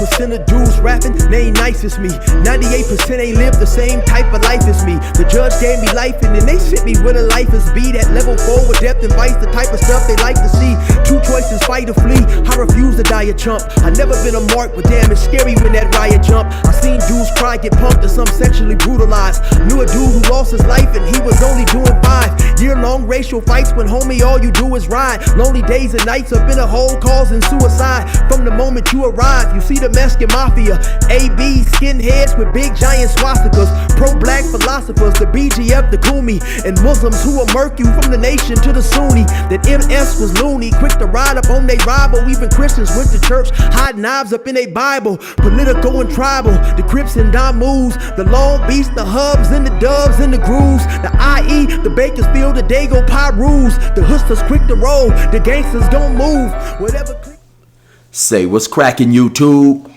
1% of dudes rapping, they ain't nice as me. 98% ain't live the same type of life as me. The judge gave me life and then they sent me where the life is be. That level 4 with depth and vice, the type of stuff they like to see. Two choices, fight or flee. I refuse to die a chump. I never been a mark, but damn, it's scary when that riot jump. I seen dudes cry, get pumped, and some sexually brutalized. Knew a dude who lost his life and he was only doing 5 year-long racial fights when homie all you do is ride. Lonely days and nights up in a hole causing suicide. From the moment you arrive, you see the Mexican mafia, AB skinheads with big giant swastikas, pro-black philosophers, the BGF, the Kumi, and Muslims who will murk you from the nation to the Sunni. That MS was loony, quick to ride up on they rival. Even Christians went to church, hide knives up in a Bible. Political and tribal, the Crips and Damus, the Long Beach, the Hubs and the Dubs and the Grooves, the IE, the Bakersfield, the Dago Pyrus, the hustlers quick to roll, the gangsters gon' move, whatever. Say what's cracking, YouTube?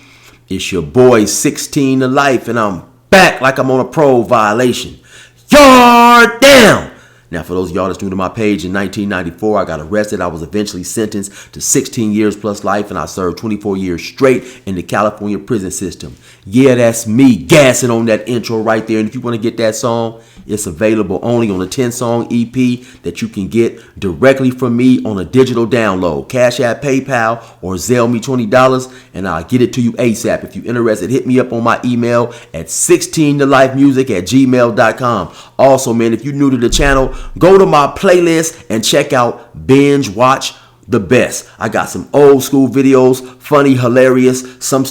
It's your boy 16 to life, and I'm back like I'm on a parole violation. Yard down! Now, for those of y'all that's new to my page, in 1994, I got arrested. I was eventually sentenced to 16 years plus life, and I served 24 years straight in the California prison system. Yeah, that's me gassing on that intro right there. And if you want to get that song, it's available only on a 10-song EP that you can get directly from me on a digital download. Cashapp, PayPal, or Zelle me $20, and I'll get it to you ASAP. If you're interested, hit me up on my email at 16tolifemusic@gmail.com. Also, man, if you're new to the channel, go to my playlist and check out Binge Watch the Best. I got some old school videos, funny, hilarious, some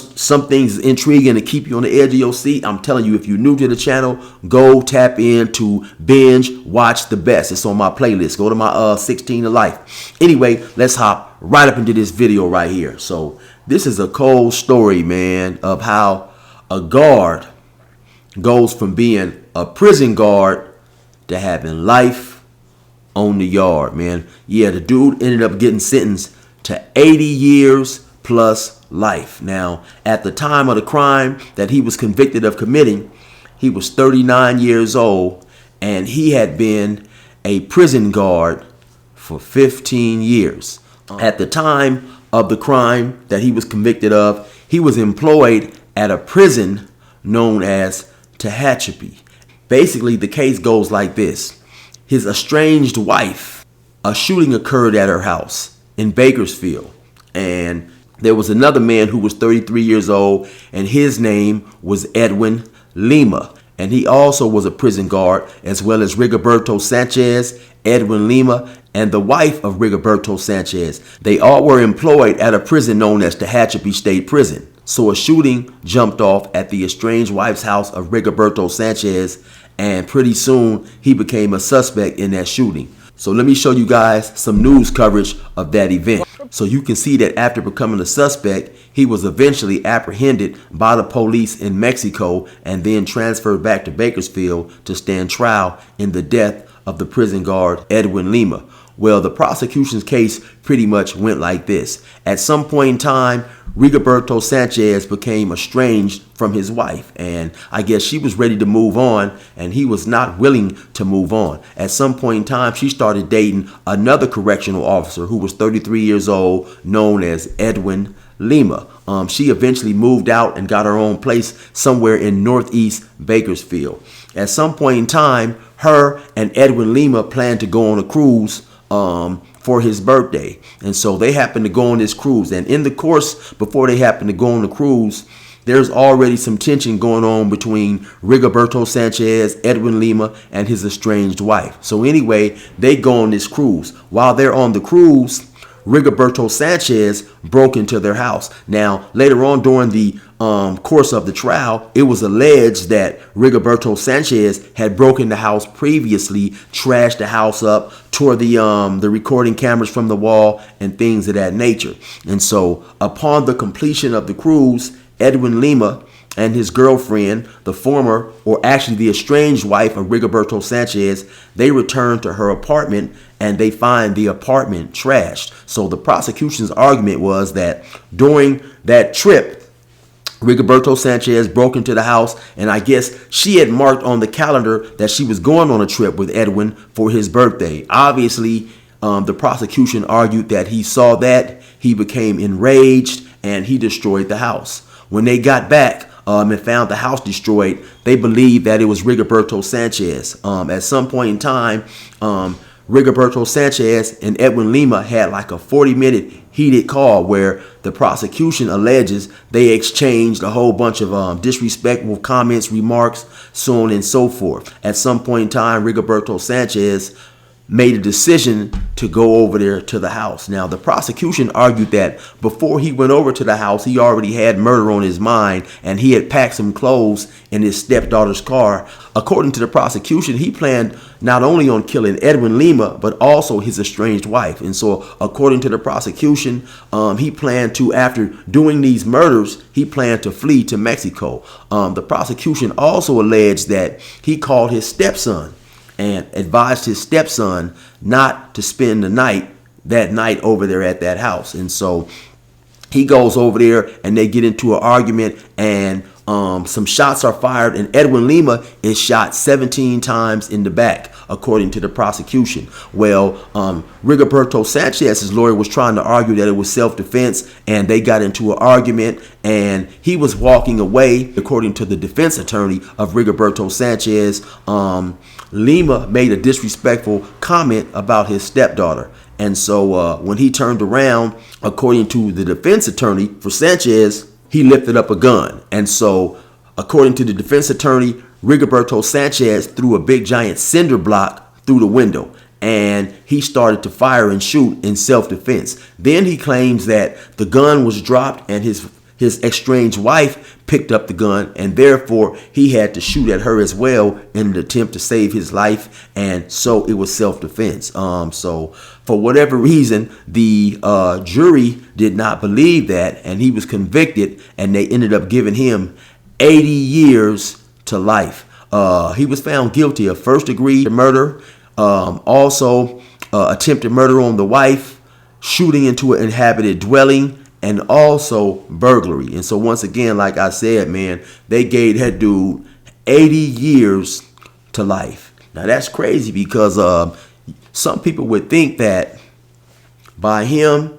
things intriguing to keep you on the edge of your seat. I'm telling you, if you're new to the channel, go tap into Binge Watch the Best. It's on my playlist. Go to my 16 to life. Anyway, let's hop right up into this video right here. So this is a cold story, man, of how a guard goes from being a prison guard to having life on the yard, man. Yeah, the dude ended up getting sentenced to 80 years plus life. Now, at the time of the crime that he was convicted of committing, he was 39 years old, and he had been a prison guard for 15 years. At the time of the crime that he was convicted of, he was employed at a prison known as Tehachapi. Basically, the case goes like this. His estranged wife, a shooting occurred at her house in Bakersfield. And there was another man who was 33 years old, and his name was Edwin Lima. And he also was a prison guard, as well as Rigoberto Sanchez, Edwin Lima, and the wife of Rigoberto Sanchez. They all were employed at a prison known as Tehachapi State Prison. So a shooting jumped off at the estranged wife's house of Rigoberto Sanchez, and pretty soon he became a suspect in that shooting. So let me show you guys some news coverage of that event. So you can see that after becoming a suspect, he was eventually apprehended by the police in Mexico and then transferred back to Bakersfield to stand trial in the death of the prison guard Edwin Lima. Well, the prosecution's case pretty much went like this. At some point in time, Rigoberto Sanchez became estranged from his wife, and I guess she was ready to move on, and he was not willing to move on. At some point in time, she started dating another correctional officer who was 33 years old, known as Edwin Lima. She eventually moved out and got her own place somewhere in northeast Bakersfield. At some point in time, her and Edwin Lima planned to go on a cruise for his birthday. And so they happened to go on this cruise. And in the course, before they happened to go on the cruise, there's already some tension going on between Rigoberto Sanchez, Edwin Lima, and his estranged wife. So anyway, they go on this cruise. While they're on the cruise, Rigoberto Sanchez broke into their house. Now, later on during the course of the trial, it was alleged that Rigoberto Sanchez had broken the house previously, trashed the house up, tore the recording cameras from the wall, and things of that nature. And so, upon the completion of the cruise, Edwin Lima and his girlfriend, the former, or actually the estranged wife of Rigoberto Sanchez, they return to her apartment and they find the apartment trashed. So the prosecution's argument was that during that trip, Rigoberto Sanchez broke into the house, and I guess she had marked on the calendar that she was going on a trip with Edwin for his birthday. Obviously, the prosecution argued that he saw that, he became enraged, and he destroyed the house. When they got back and found the house destroyed, they believed that it was Rigoberto Sanchez. At some point in time, Rigoberto Sanchez and Edwin Lima had like a 40-minute heated call where the prosecution alleges they exchanged a whole bunch of disrespectful comments, remarks, so on and so forth. At some point in time, Rigoberto Sanchez made a decision to go over there to the house. Now, the prosecution argued that before he went over to the house, he already had murder on his mind and he had packed some clothes in his stepdaughter's car. According to the prosecution, he planned not only on killing Edwin Lima, but also his estranged wife. And so, according to the prosecution, he planned to, after doing these murders, he planned to flee to Mexico. The prosecution also alleged that he called his stepson and advised his stepson not to spend the night over there at that house. And so he goes over there and they get into an argument, and some shots are fired, and Edwin Lima is shot 17 times in the back, according to the prosecution. Well, Rigoberto Sanchez's lawyer was trying to argue that it was self-defense, and they got into an argument, and he was walking away. According to the defense attorney of Rigoberto Sanchez, Lima made a disrespectful comment about his stepdaughter. And so when he turned around, according to the defense attorney for Sanchez, he lifted up a gun. And so, according to the defense attorney, Rigoberto Sanchez threw a big giant cinder block through the window, and he started to fire and shoot in self-defense. Then he claims that the gun was dropped and his estranged wife picked up the gun, and therefore he had to shoot at her as well in an attempt to save his life, and so it was self-defense. So for whatever reason, the jury did not believe that, and he was convicted, and they ended up giving him 80 years to life. He was found guilty of first-degree murder, also attempted murder on the wife, shooting into an inhabited dwelling, and also burglary. And so once again, like I said, man, they gave that dude 80 years to life. Now that's crazy, because some people would think that by him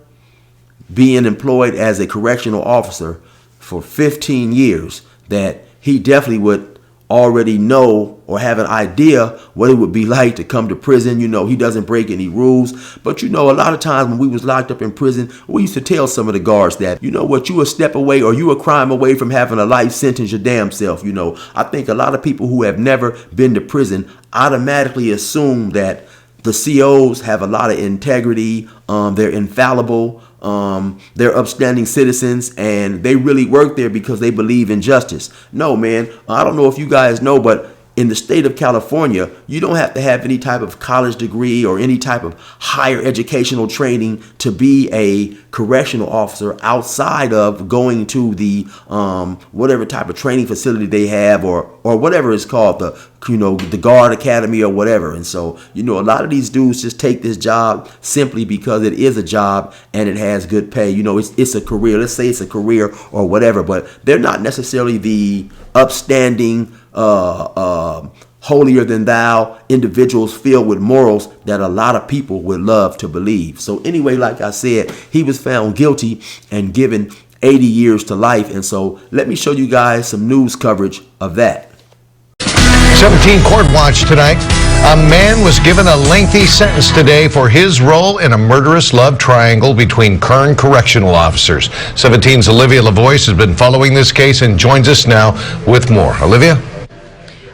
being employed as a correctional officer for 15 years, that he definitely would already know or have an idea what it would be like to come to prison. You know, he doesn't break any rules. But, you know, a lot of times when we was locked up in prison, we used to tell some of the guards that, you know what, you a step away or you a crime away from having a life sentence your damn self. You know, I think a lot of people who have never been to prison automatically assume that the COs have a lot of integrity, they're infallible, they're upstanding citizens, and they really work there because they believe in justice. No, man, I don't know if you guys know, but in the state of California, you don't have to have any type of college degree or any type of higher educational training to be a correctional officer outside of going to the whatever type of training facility they have, or whatever it's called, the guard academy or whatever. And so, you know, a lot of these dudes just take this job simply because it is a job and it has good pay. You know, it's a career. Let's say it's a career or whatever, but they're not necessarily the upstanding, holier than thou individuals filled with morals that a lot of people would love to believe. So anyway, like I said, he was found guilty and given 80 years to life. And so let me show you guys some news coverage of that. 17 Court Watch tonight. A man was given a lengthy sentence today for his role in a murderous love triangle between Kern correctional officers. 17's Olivia Lavoie has been following this case and joins us now with more. Olivia?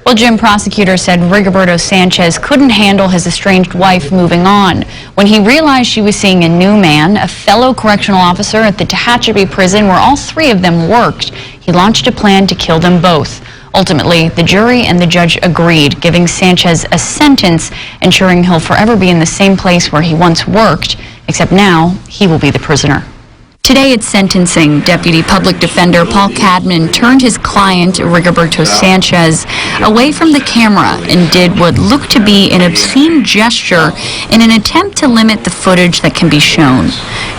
Well, Jim, prosecutors said Rigoberto Sanchez couldn't handle his estranged wife moving on. When he realized she was seeing a new man, a fellow correctional officer at the Tehachapi prison where all three of them worked, he launched a plan to kill them both. Ultimately, the jury and the judge agreed, giving Sanchez a sentence, ensuring he'll forever be in the same place where he once worked, except now he will be the prisoner. Today at sentencing, Deputy Public Defender Paul Cadman turned his client, Rigoberto Sanchez, away from the camera and did what looked to be an obscene gesture in an attempt to limit the footage that can be shown.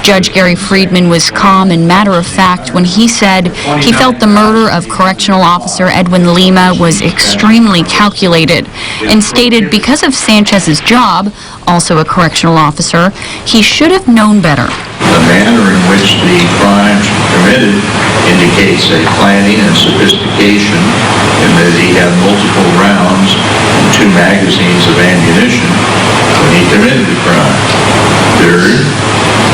Judge Gary Friedman was calm and matter-of-fact when he said he felt the murder of correctional officer Edwin Lima was extremely calculated, and stated because of Sanchez's job, also a correctional officer, he should have known better. The manner in which the crimes committed indicates a planning and sophistication in that he had multiple rounds and 2 magazines of ammunition when he committed the crime. Third,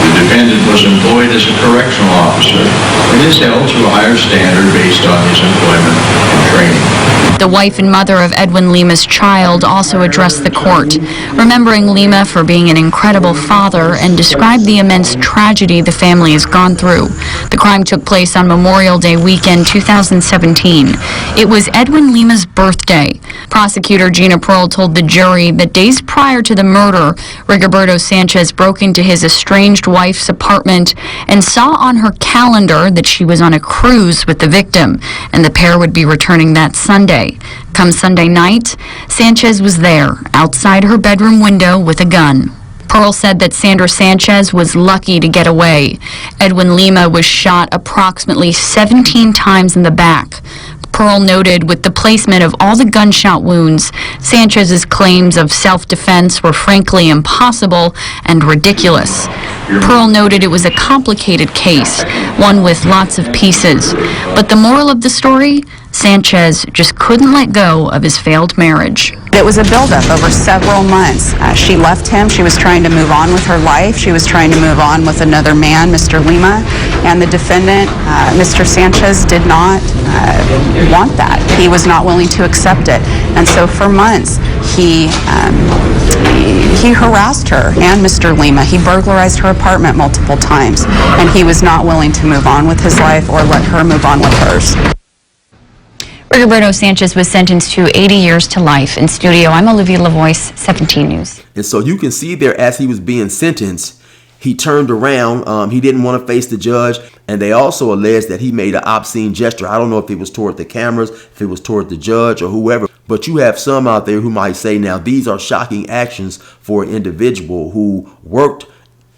the defendant was employed as a correctional officer and is held to a higher standard based on his employment and training. The wife and mother of Edwin Lima's child also addressed the court, remembering Lima for being an incredible father and described the immense tragedy the family has gone through. The crime took place on Memorial Day weekend 2017. It was Edwin Lima's birthday. Prosecutor Gina Pearl told the jury that days prior to the murder, Rigoberto Sanchez broke into his estranged wife's apartment and saw on her calendar that she was on a cruise with the victim, and the pair would be returning that Sunday. Come Sunday night, Sanchez was there, outside her bedroom window with a gun. Pearl said that Sandra Sanchez was lucky to get away. Edwin Lima was shot approximately 17 times in the back. Pearl noted with the placement of all the gunshot wounds, Sanchez's claims of self-defense were frankly impossible and ridiculous. Pearl noted it was a complicated case, one with lots of pieces. But the moral of the story? Sanchez just couldn't let go of his failed marriage. It was a buildup over several months. She left him. She was trying to move on with her life. She was trying to move on with another man, Mr. Lima, and the defendant, Mr. Sanchez, did not want that. He was not willing to accept it. And so for months, he harassed her and Mr. Lima. He burglarized her apartment multiple times, and he was not willing to move on with his life or let her move on with hers. Rigoberto Sanchez was sentenced to 80 years to life. In studio, I'm Olivia Lavoie, 17 News. And so you can see there as he was being sentenced, he turned around. He didn't want to face the judge. And they also alleged that he made an obscene gesture. I don't know if it was toward the cameras, if it was toward the judge or whoever. But you have some out there who might say, now, these are shocking actions for an individual who worked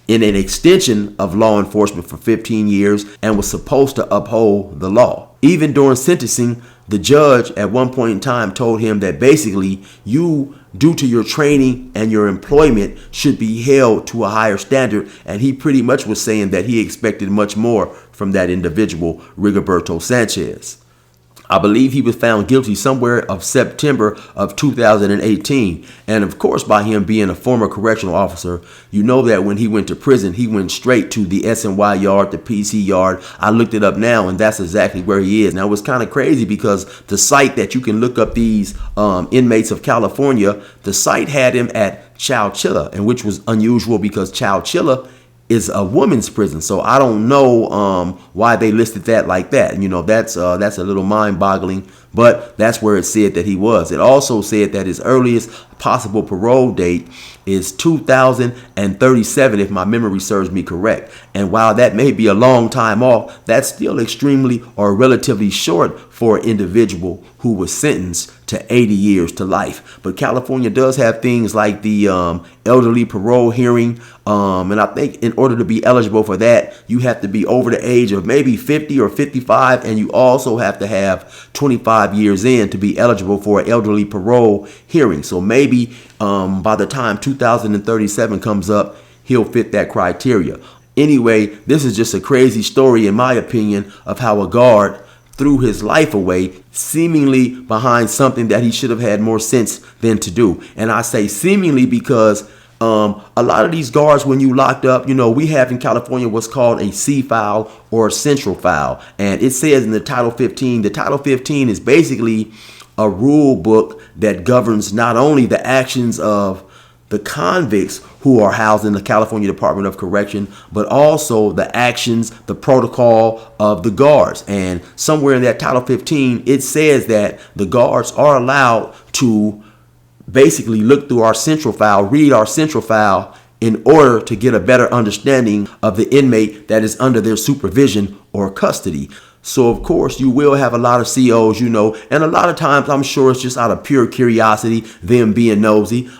in an extension of law enforcement for 15 years and was supposed to uphold the law. Even during sentencing, the judge at one point in time told him that basically you, due to your training and your employment, should be held to a higher standard. And he pretty much was saying that he expected much more from that individual, Rigoberto Sanchez. I believe he was found guilty somewhere of September of 2018. And of course, by him being a former correctional officer, you know that when he went to prison, he went straight to the SNY yard, the PC yard. I looked it up now, and that's exactly where he is. Now, it's kind of crazy because the site that you can look up these inmates of California, the site had him at Chowchilla, and which was unusual because Chowchilla is a woman's prison. So I don't know why they listed that like that. You know, that's a little mind-boggling, but that's where it said that he was. It also said that his earliest possible parole date is 2037, if my memory serves me correct. And while that may be a long time off, that's still extremely or relatively short for an individual who was sentenced to 80 years to life. But California does have things like the elderly parole hearing. And I think in order to be eligible for that, you have to be over the age of maybe 50 or 55. And you also have to have 25 years in to be eligible for an elderly parole hearing. So maybe by the time 2037 comes up, he'll fit that criteria. Anyway, this is just a crazy story, in my opinion, of how a guard threw his life away, seemingly behind something that he should have had more sense than to do. And I say seemingly because a lot of these guards, when you locked up, you know, we have in California what's called a C file or a central file. And it says in the Title 15, the Title 15 is basically a rule book that governs not only the actions of the convicts who are housed in the California Department of Correction, but also the actions, the protocol of the guards. And somewhere in that Title 15, it says that the guards are allowed to basically look through our central file, read our central file, in order to get a better understanding of the inmate that is under their supervision or custody. So of course you will have a lot of COs, and a lot of times I'm sure it's just out of pure curiosity, them being nosy.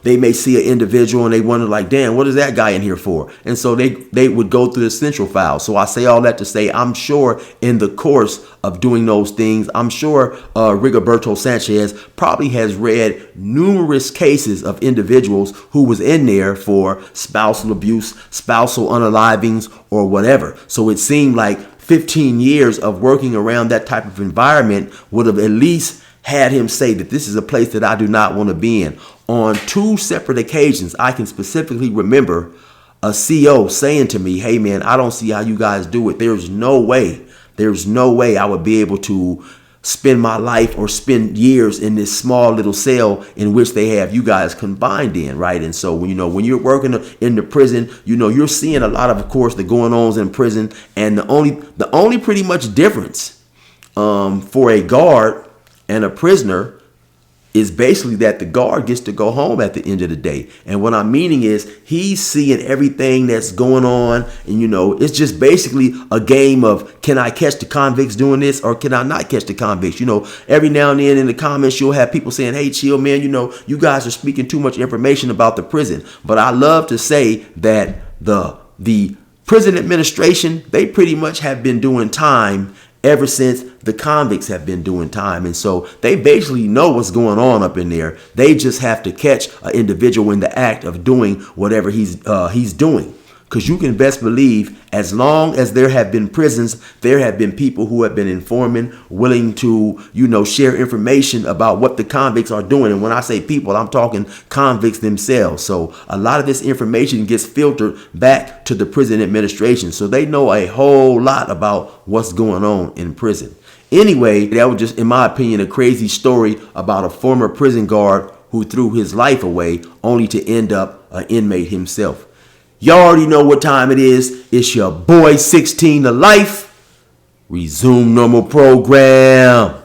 They may see an individual and they wonder like, damn, what is that guy in here for? And so they would go through the central file. So I say all that to say, I'm sure in the course of doing those things, I'm sure Rigoberto Sanchez probably has read numerous cases of individuals who was in there for spousal abuse, spousal unalivings, or whatever. So it seemed like 15 years of working around that type of environment would have at least had him say that this is a place that I do not want to be in. On 2 separate occasions, I can specifically remember a CO saying to me, hey man, I don't see how you guys do it. There's no way I would be able to spend my life or spend years in this small little cell in which they have you guys combined in, right? And so when you're working in the prison, you're seeing a lot of course, the going-ons in prison, and the only pretty much difference for a guard and a prisoner is basically that the guard gets to go home at the end of the day. And what I'm meaning is he's seeing everything that's going on. And, it's just basically a game of, can I catch the convicts doing this or can I not catch the convicts? Every now and then in the comments, you'll have people saying, hey, chill, man, you guys are speaking too much information about the prison. But I love to say that the prison administration, they pretty much have been doing time ever since the convicts have been doing time. And so they basically know what's going on up in there. They just have to catch an individual in the act of doing whatever he's doing. Because you can best believe, as long as there have been prisons, there have been people who have been informing, willing to, share information about what the convicts are doing. And when I say people, I'm talking convicts themselves. So a lot of this information gets filtered back to the prison administration. So they know a whole lot about what's going on in prison. Anyway, that was just, in my opinion, a crazy story about a former prison guard who threw his life away only to end up an inmate himself. Y'all already know what time it is. It's your boy 16 to life. Resume normal program.